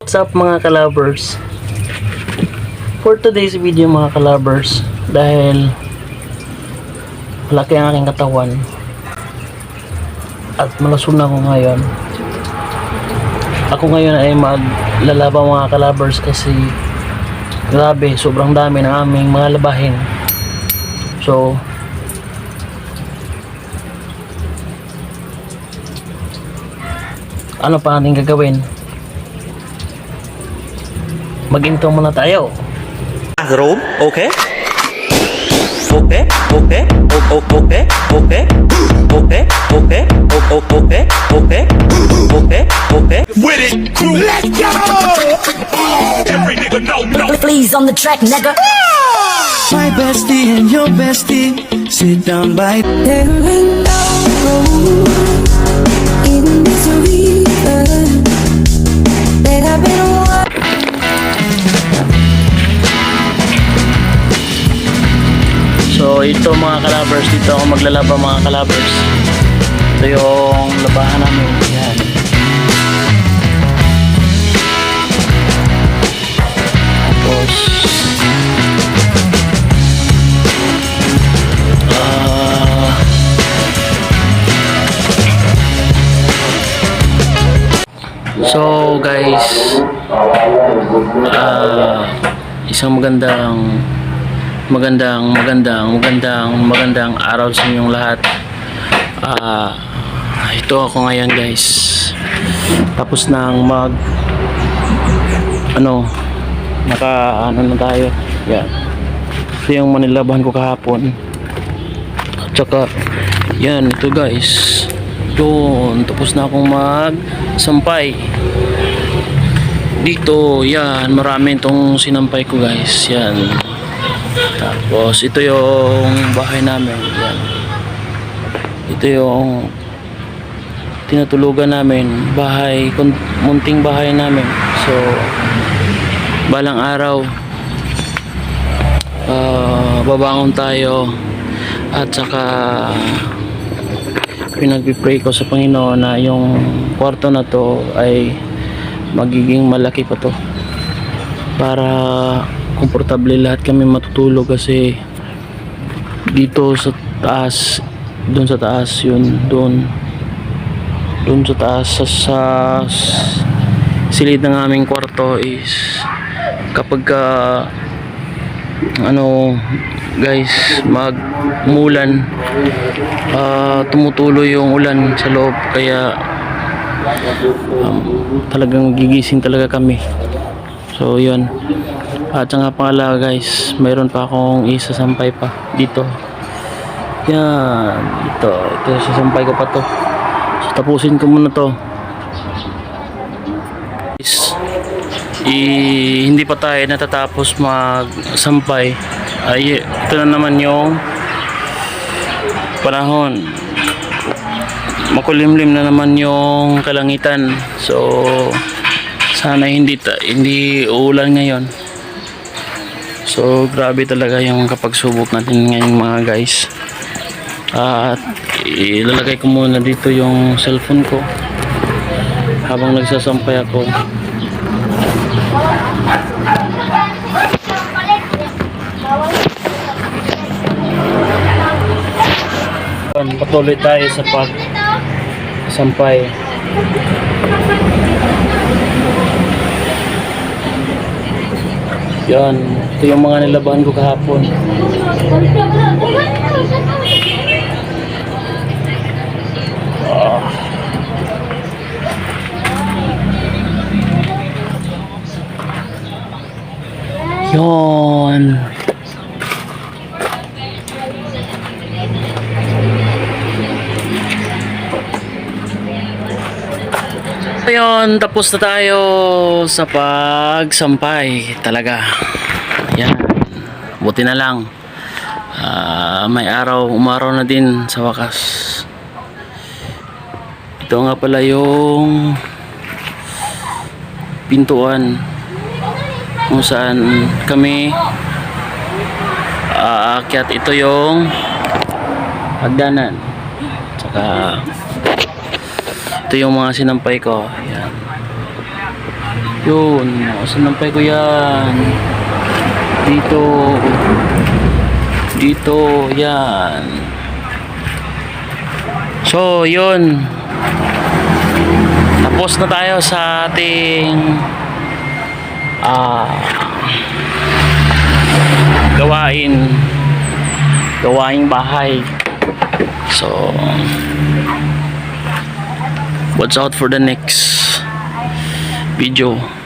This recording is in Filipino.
What's up mga kalabers? For today's video mga kalabers, dahil malaki ang aking katawan at malasuna ako ngayon, ay maglalaba mga kalabers kasi grabe, sobrang dami ng aming mga labahin. So ano pa ating gagawin? Mag-intro muna tayo. Room, okay? Okay, okay, okay, okay, okay, okay, okay, okay, okay, okay. With it, crew, let's go! Every nigga know. Please on the track, nigga. My bestie and your bestie sit down by. There ain't no room in this river that I've been walking. So ito mga kalabers, dito ako maglalaba mga kalabers. Ito yung labahan namin. Yan. Tapos so guys, isang magandang araw sa inyong lahat. Ito ako ngayon guys, tapos nang naka na tayo. Yan, ito yung manilabahan ko kahapon. At saka yan, ito guys, doon tapos na akong magsampay dito. Yan, marami itong sinampay ko guys. Yan, tapos ito yung bahay namin. Yan, ito yung tinatulugan namin, munting bahay namin. So balang araw babangon tayo at saka pinagpipray ko sa Panginoon na yung kwarto na to ay magiging malaki pa to para komportable lahat kami matutulog. Kasi dito sa taas, doon sa taas sa taas sa silid ng aming kwarto is kapag guys, magmulan, tumutuloy yung ulan sa loob, kaya talagang gigising talaga kami. So yun. At nga pala guys, mayroon pa akong isasampay pa dito. Yan, ito sasampay ko pa to. So tapusin ko muna to. Hindi pa tayo natatapos magsampay, ay ito na naman yung panahon, makulimlim na naman yung kalangitan. So sana hindi uulan ngayon. So grabe talaga yung kapagsubok natin ngayon mga guys. At ilalagay ko muna dito yung cellphone ko habang nagsasampay ako. Patuloy tayo sa pagsampay. Yan, ito yung mga nilabahan ko kahapon. Yon. Ayun, tapos na tayo sa pagsampay talaga. Yan, buti na lang may umaraw na din sa wakas. Ito nga pala yung pintuan kung saan kami aakyat. Ito yung hagdanan, tsaka ito yung mga sinampay ko. Yan. Yun, sinampay ko yan. Dito, yan. So, yun. Tapos na tayo sa ating gawaing bahay. So, watch out for the next video.